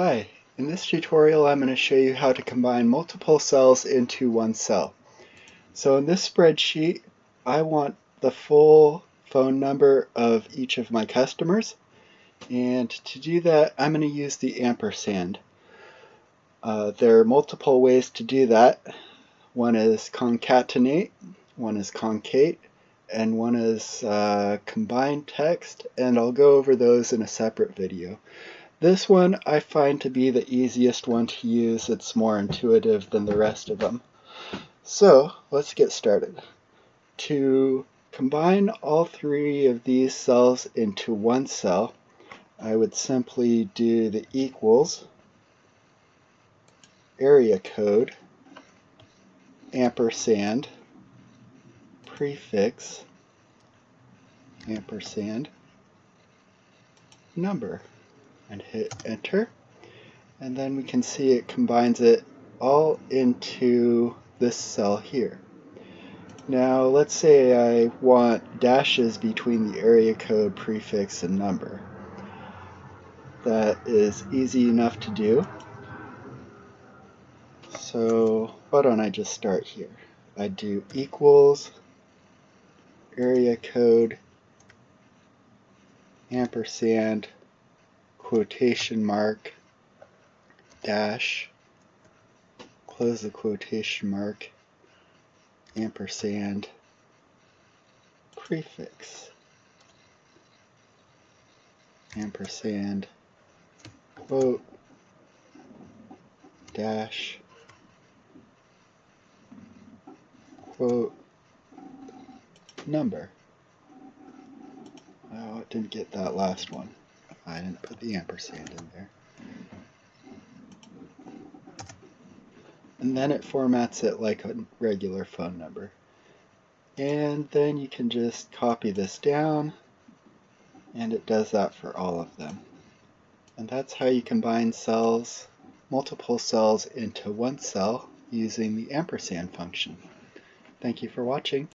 Hi, in this tutorial I'm going to show you how to combine multiple cells into one cell. So in this spreadsheet I want the full phone number of each of my customers, and to do that I'm going to use the ampersand. There are multiple ways to do that. One is concatenate, one is concate, and one is combine text, and I'll go over those in a separate video. This one I find to be the easiest one to use. It's more intuitive than the rest of them. So let's get started. To combine all three of these cells into one cell, I would simply do the equals, area code, ampersand, prefix, ampersand, number, and hit enter, and then we can see it combines it all into this cell here. Now let's say I want dashes between the area code, prefix, and number. That is easy enough to do. So why don't I just start here? I do equals, area code, ampersand, quotation mark, dash, close the quotation mark, ampersand, prefix, ampersand, quote, dash, quote, number. Oh, it didn't get that last one. I didn't put the ampersand in there. And then it formats it like a regular phone number. And then you can just copy this down, and it does that for all of them. And that's how you combine cells, multiple cells, into one cell using the ampersand function. Thank you for watching.